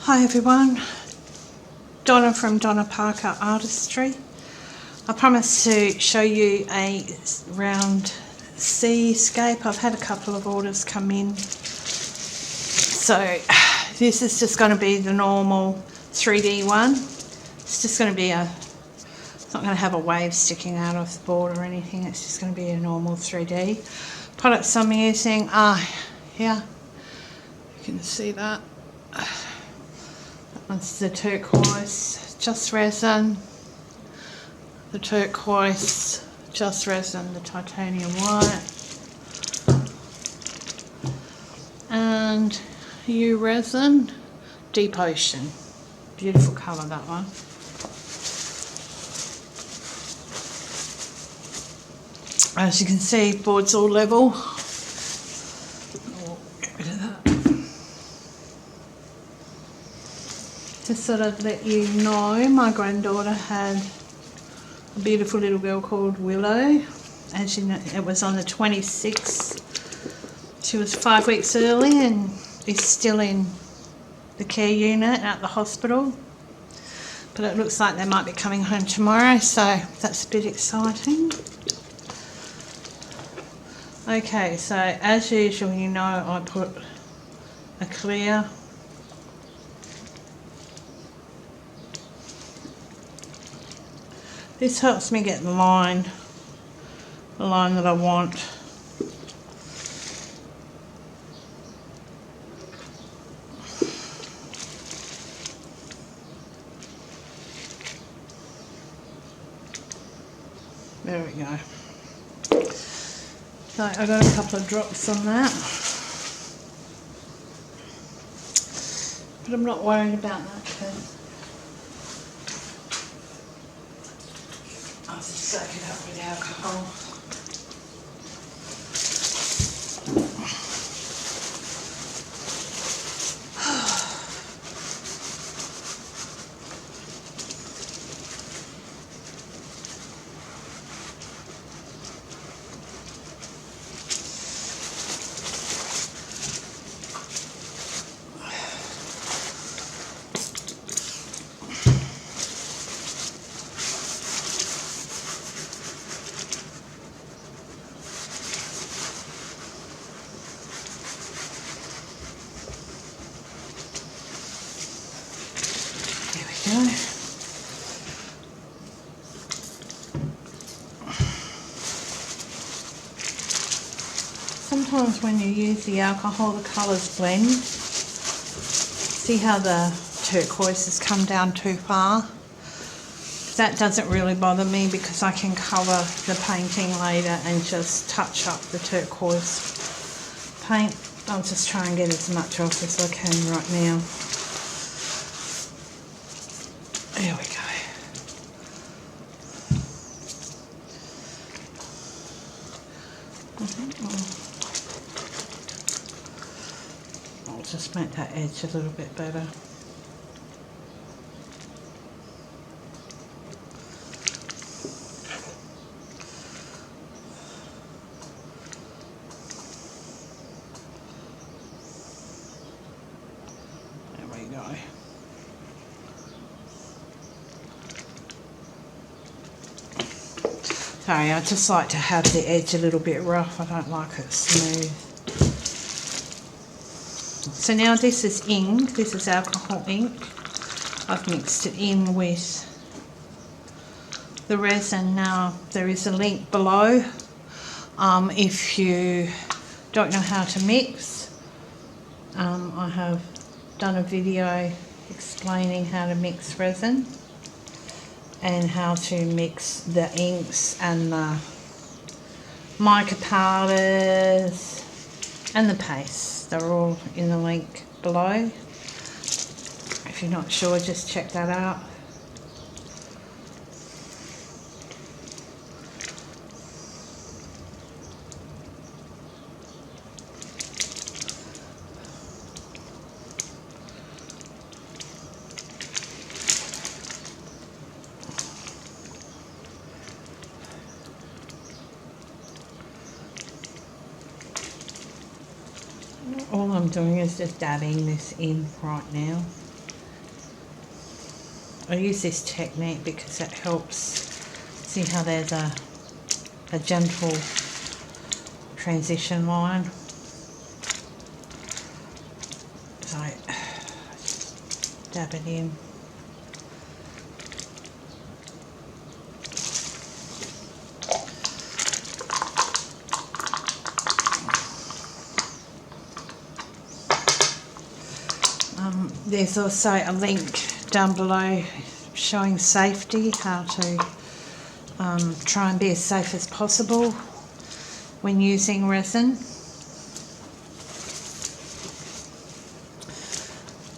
Hi everyone, Donna from Donna Parker Artistry. I promised to show you a round seascape. I've had a couple of orders come in. So this is just going to be the normal 3D one. It's just going to be it's not going to have a wave sticking out of the board or anything. It's just going to be a normal 3D. Products I'm using are here. You can see that. That's the turquoise, Just Resin, the turquoise, Just Resin, the titanium white, and U Resin Deep Ocean. Beautiful colour, that one. As you can see, board's all level. Get rid of that. To sort of let you know, my granddaughter had a beautiful little girl called Willow. As you know, it was on the 26th. She was 5 weeks early and is still in the care unit at the hospital. But it looks like they might be coming home tomorrow, so that's a bit exciting. Okay, so as usual, you know, I put a clear This helps me get the line that I want. There we go. So I got a couple of drops on that, but I'm not worried about that because I'll just soak it up with alcohol. Sometimes when you use the alcohol, the colours blend. See how the turquoise has come down too far? That doesn't really bother me because I can cover the painting later and just touch up the turquoise paint. I'll just try and get as much off as I can right now. There we go. I'll just make that edge a little bit better. There we go. Sorry, I just like to have the edge a little bit rough. I don't like it smooth. So now this is ink. This is alcohol ink. I've mixed it in with the resin. Now there is a link below if you don't know how to mix. I have done a video explaining how to mix resin and how to mix the inks and the mica powders and the paste. They're all in the link below. If you're not sure, just check that out. All I'm doing is just dabbing this in right now. I use this technique because it helps. See how there's a gentle transition line. So dab it in. There's also a link down below showing safety, how to try and be as safe as possible when using resin.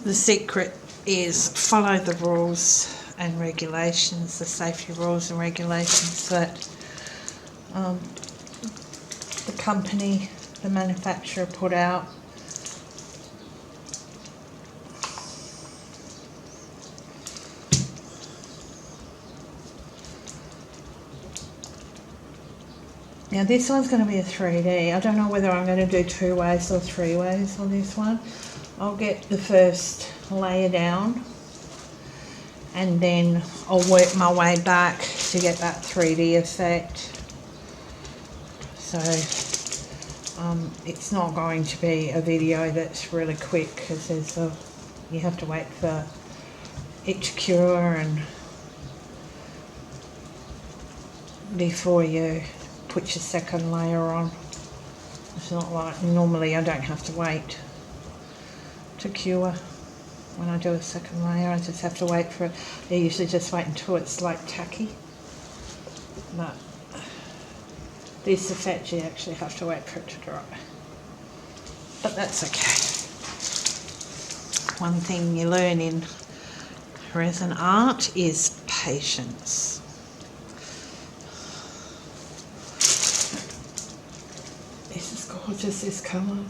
The secret is follow the rules and regulations, the safety rules and regulations that the company, the manufacturer put out. Now this one's going to be a 3D. I don't know whether I'm going to do 2 ways or 3 ways on this one. I'll get the first layer down and then I'll work my way back to get that 3D effect. So it's not going to be a video that's really quick because you have to wait for it to cure and before you put your second layer on. It's not like normally I don't have to wait to cure when I do a second layer. I just have to wait for it. I usually just wait until it's like tacky. But this effect you actually have to wait for it to dry. But that's okay. One thing you learn in resin art is patience. This is gorgeous, this colour.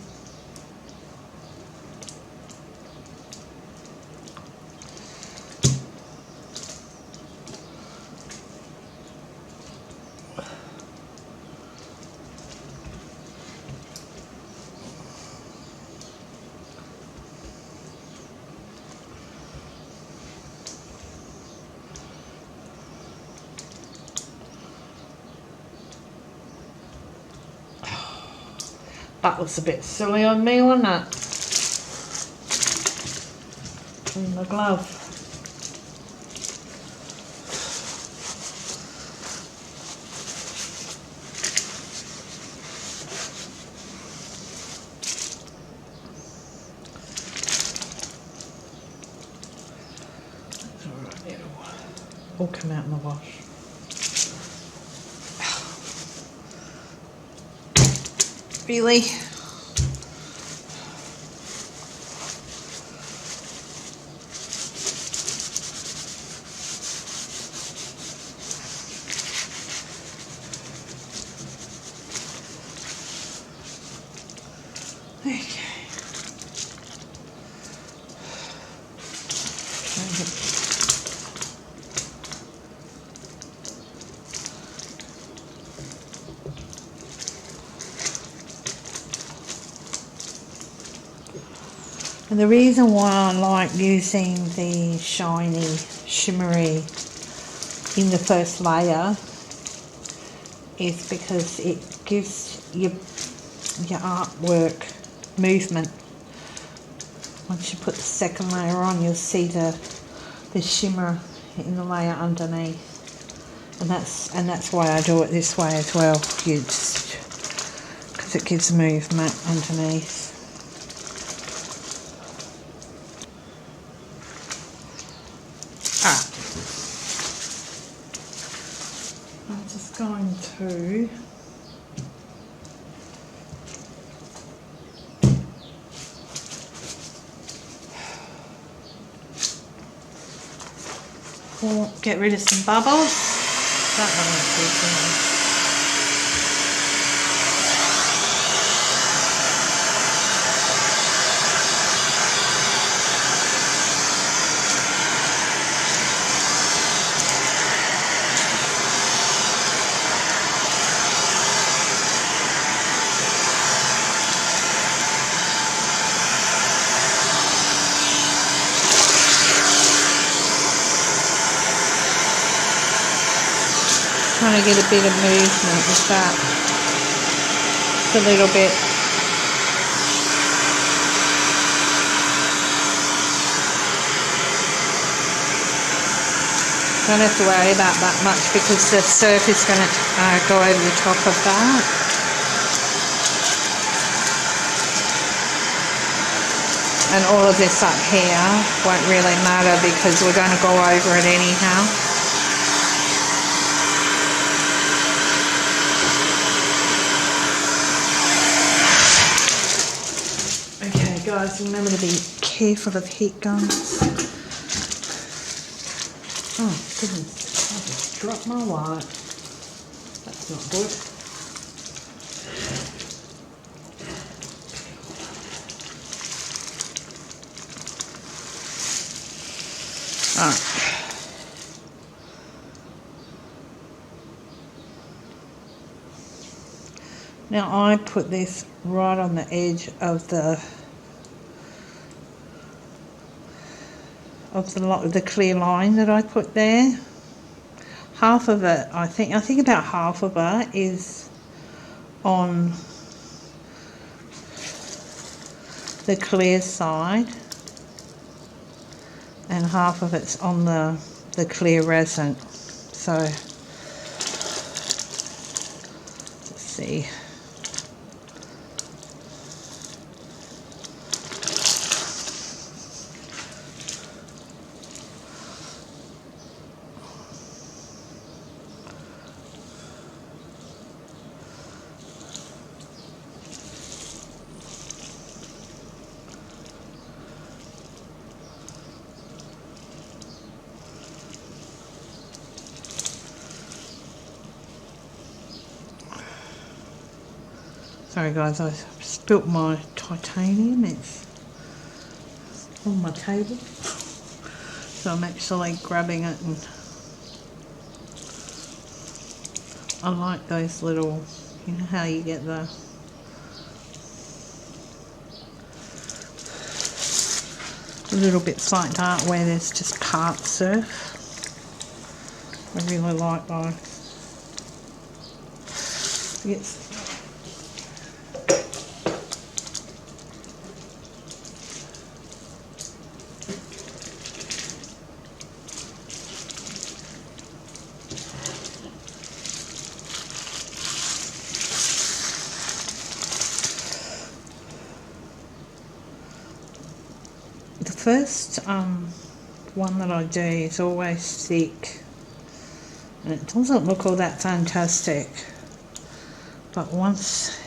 That was a bit silly on me, wasn't it? In the glove. That's alright, it'll all come out in the wash. Really? Okay. And the reason why I like using the shiny, shimmery in the first layer is because it gives your artwork movement. Once you put the second layer on, you'll see the shimmer in the layer underneath, and that's why I do it this way as well. Because it gives movement underneath. I'm just going to get rid of some bubbles. That one looks good. Trying to get a bit of movement with that. Just a little bit. Don't have to worry about that much because the surf is going to go over the top of that. And all of this up here won't really matter because we're going to go over it anyhow. Okay guys, remember to be careful of heat guns. Oh goodness, I just dropped my wire. That's not good. Alright. Now I put this right on the edge of the clear line that I put there. Half of it, I think about half of it is on the clear side and half of it's on the clear resin. So let's see. Sorry guys, I spilt my titanium, it's on my table. So I'm actually grabbing it, and I like those little, you know how you get the little bits like that where there's just part surf. I really like those. Yes. The first one that I do is always thick, and it doesn't look all that fantastic, but once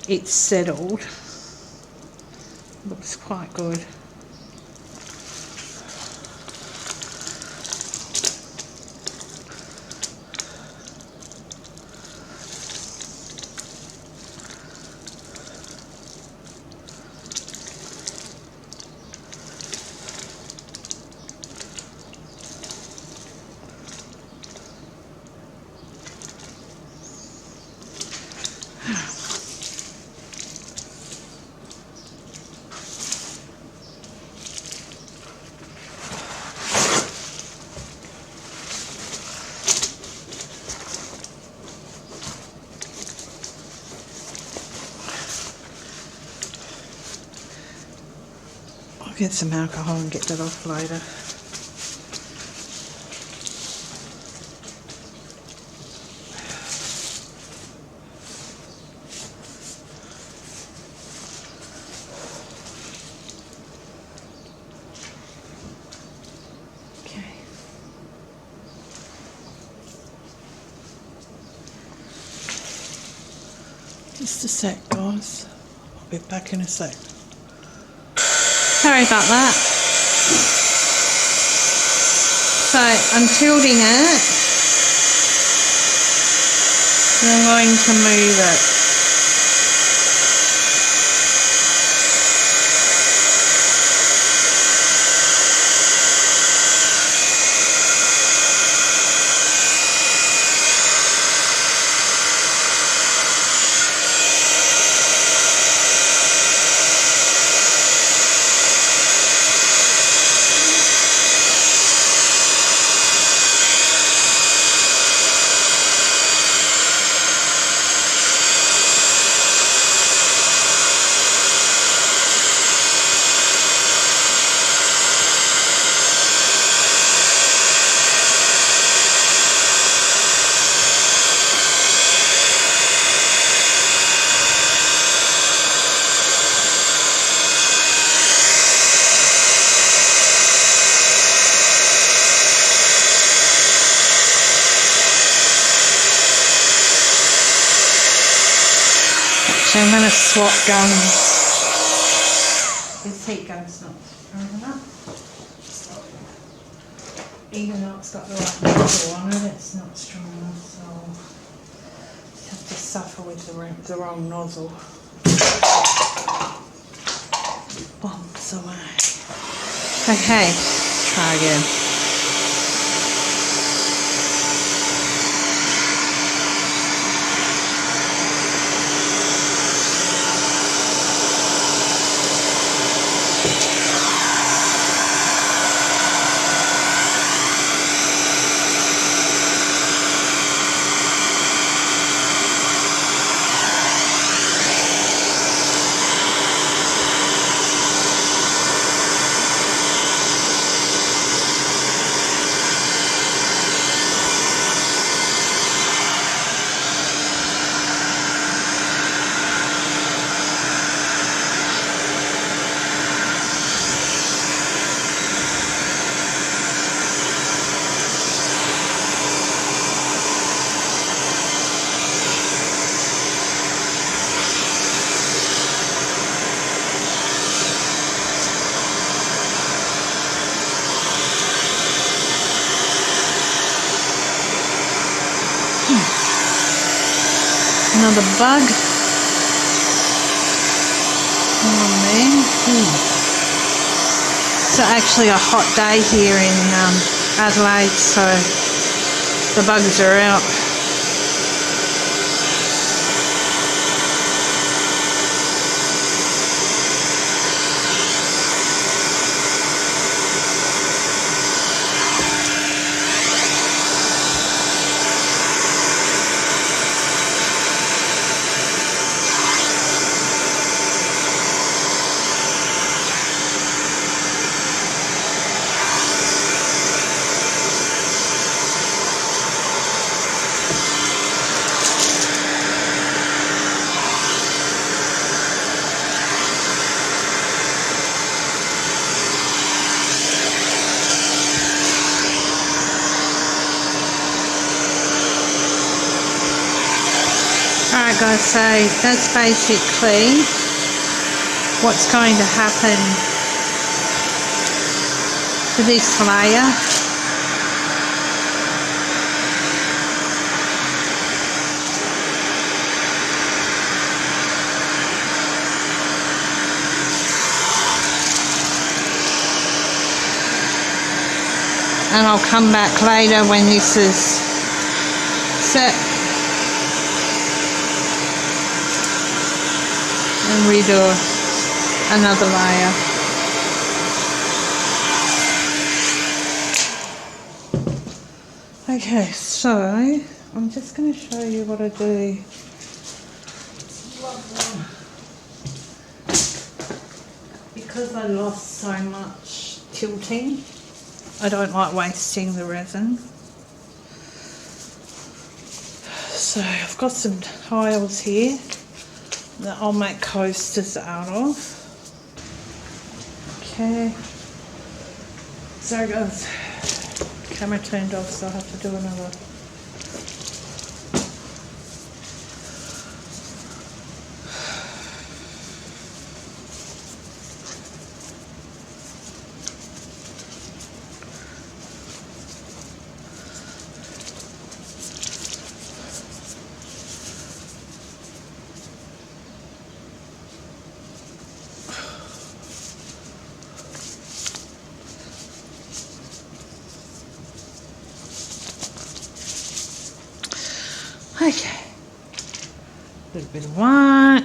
it's settled, it looks quite good. I'll get some alcohol and get that off later. Okay. Just a sec, guys. I'll be back in a sec. Sorry about that. So I'm tilting it, and I'm going to move it. Actually, I'm going to swap guns. This heat gun's not strong enough. So, even though it's got the right nozzle on it, it's not strong enough. So you have to suffer with the wrong nozzle. Bombs away. Okay, try again. Another bug. Come on there. It's actually a hot day here in Adelaide, so the bugs are out. Alright guys, so that's basically what's going to happen to this layer. And I'll come back later when this is set and redo another layer. Okay, so I'm just going to show you what I do. Because I lost so much tilting, I don't like wasting the resin. So I've got some tiles here that I'll make coasters out of. Okay. Sorry guys, camera turned off, so I have to do another. Okay, a little bit of white.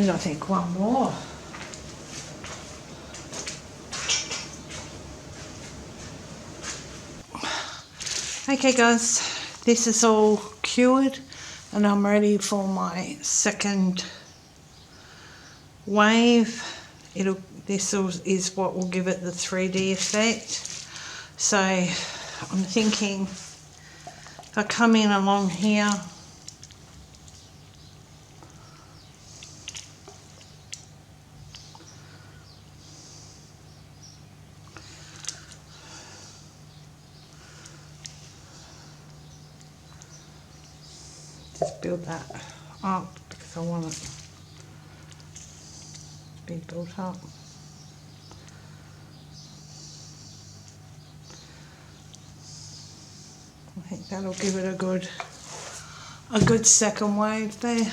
And I think one more. Okay guys, this is all cured and I'm ready for my second wave. This is what will give it the 3D effect. So I'm thinking if I come in along here, just build that up because I want it to be built up. I think that'll give it a good second wave there.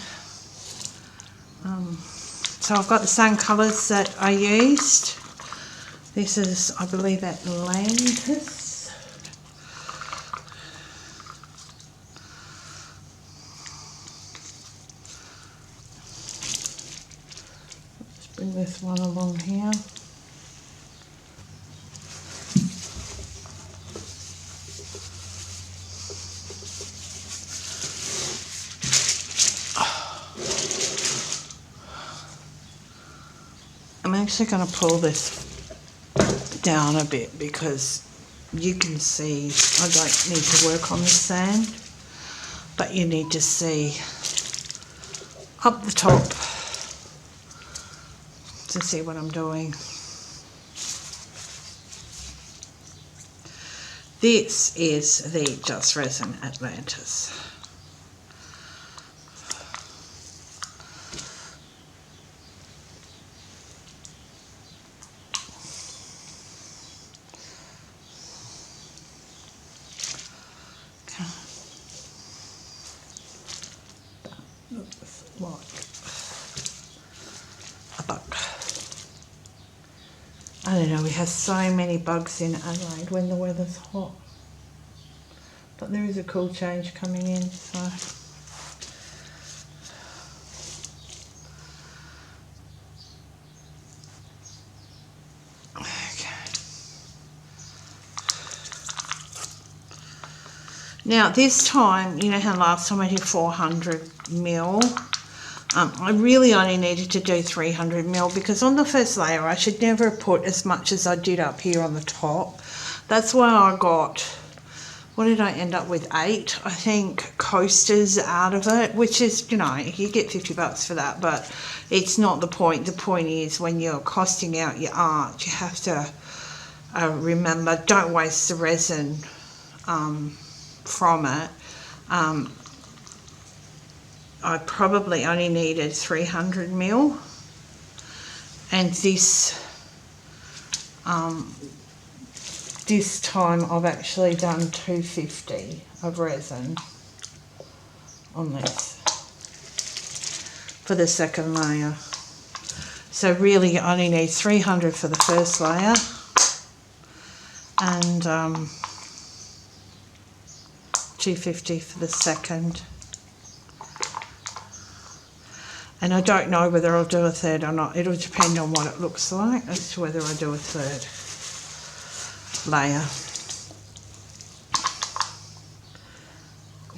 So I've got the same colours that I used. This is, I believe, Atlantis. Let's bring this one along here. I'm actually going to pull this down a bit because you can see I don't need to work on the sand, but you need to see up the top to see what I'm doing. This is the Just Resin Atlantis. Looks like a bug. I don't know, we have so many bugs in Adelaide when the weather's hot. But there is a cool change coming in, so. Okay. Now this time, you know how last time I did 400ml? I really only needed to do 300ml because on the first layer I should never put as much as I did up here on the top. That's why I got, what did I end up with, 8 I think coasters out of it, which is, you know, you get $50 for that, but it's not the point. The point is when you're costing out your art, you have to remember, don't waste the resin from it. I probably only needed 300ml, and this time I've actually done 250 of resin on this for the second layer. So really you only need 300 for the first layer and 250 for the second. And I don't know whether I'll do a third or not. It'll depend on what it looks like as to whether I do a third layer.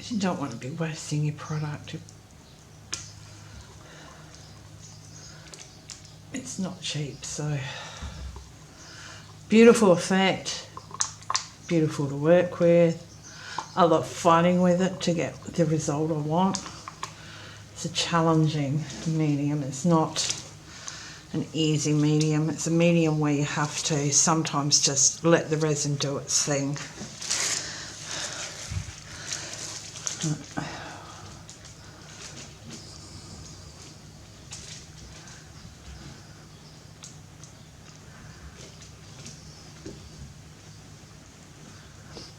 You don't want to be wasting your product. It's not cheap, so beautiful effect, beautiful to work with. I love fighting with it to get the result I want. It's a challenging medium. It's not an easy medium. It's a medium where you have to sometimes just let the resin do its thing.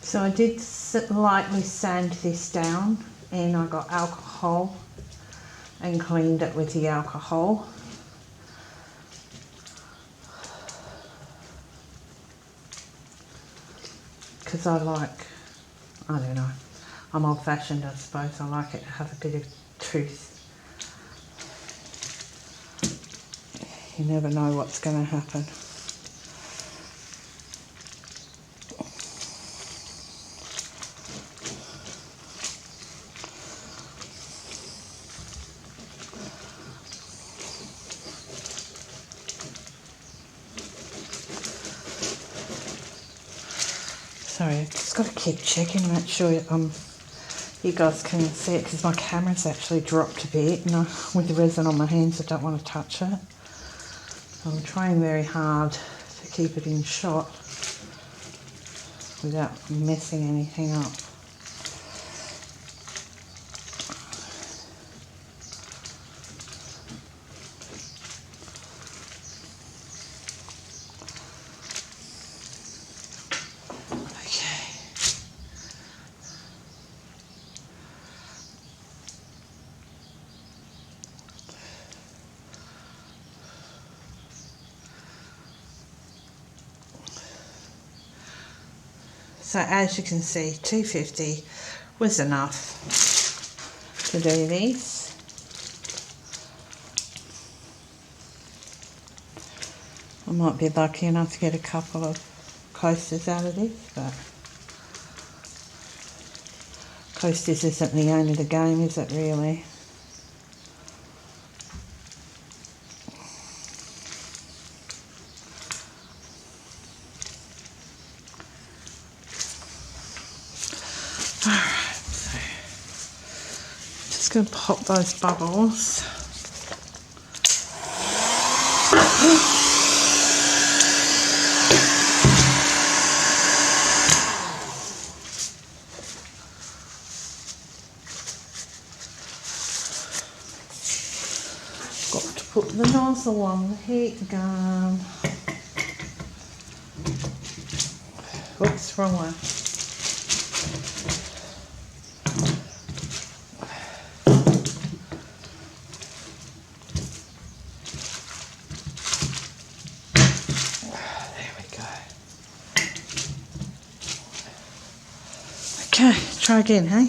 So I did lightly sand this down, and I got alcohol and cleaned it with the alcohol. Because I like, I don't know, I'm old fashioned I suppose, I like it to have a bit of truth. You never know what's going to happen. Sorry, I've just got to keep checking to make sure you guys can see it, because my camera's actually dropped a bit, and with the resin on my hands I don't want to touch it. I'm trying very hard to keep it in shot without messing anything up. So as you can see, 250 was enough to do these. I might be lucky enough to get a couple of coasters out of this, but coasters isn't the aim of the game, is it really? Going to pop those bubbles. Got to put the nozzle on the heat gun. Oops, wrong one. Okay, try again, hey?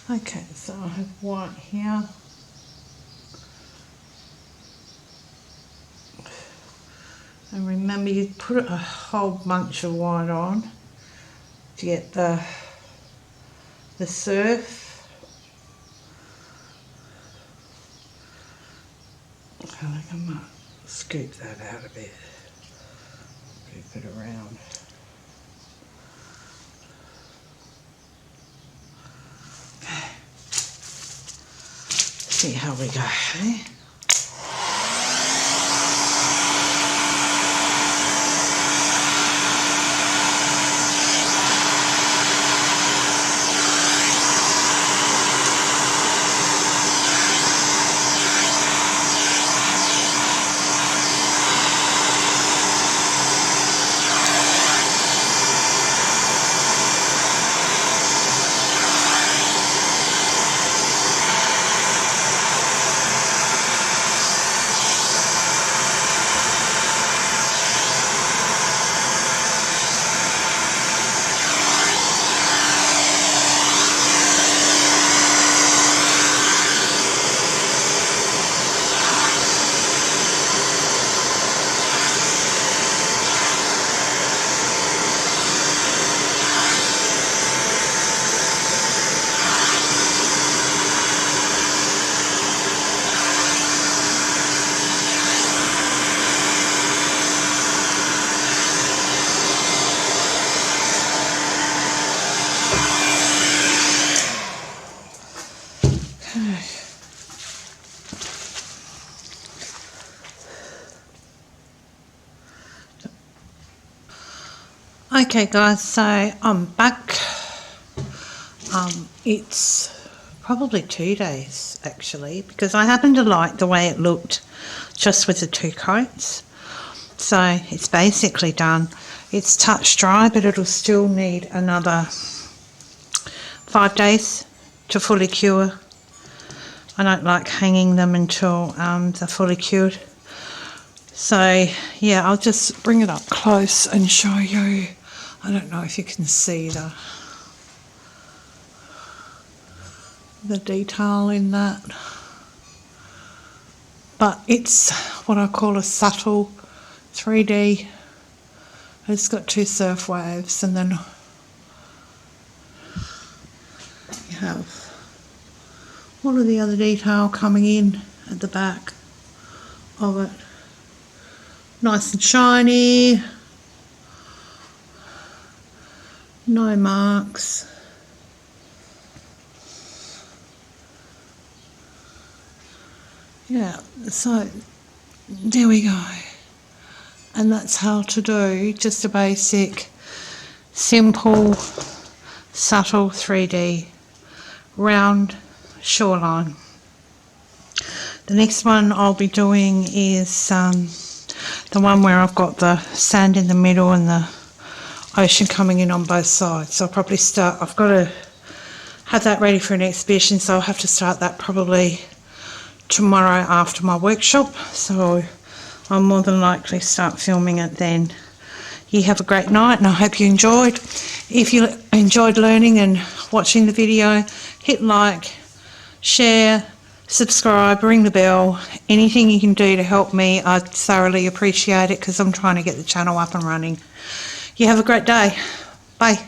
Okay, so I have white here. And remember, you put a whole bunch of white on to get the surf. I think I might scoop that out a bit. Scoop it around. See how we go, eh? Okay guys, so I'm back. It's probably 2 days actually, because I happen to like the way it looked just with the 2 coats. So it's basically done. It's touch dry, but it'll still need another 5 days to fully cure. I don't like hanging them until they're fully cured. So yeah, I'll just bring it up close and show you. I don't know if you can see the detail in that, but it's what I call a subtle 3D. It's got 2 surf waves, and then you have all of the other detail coming in at the back of it. Nice and shiny, no marks. Yeah, so there we go. And that's how to do just a basic, simple, subtle 3D round shoreline. The next one I'll be doing is the one where I've got the sand in the middle and the ocean coming in on both sides. So I'll probably start, I've got to have that ready for an exhibition, so I'll have to start that probably tomorrow after my workshop, so I'll more than likely start filming it then. You have a great night, and I hope you enjoyed. If you enjoyed learning and watching the video, hit like, share, subscribe, ring the bell. Anything you can do to help me, I'd thoroughly appreciate it, because I'm trying to get the channel up and running. You have a great day. Bye.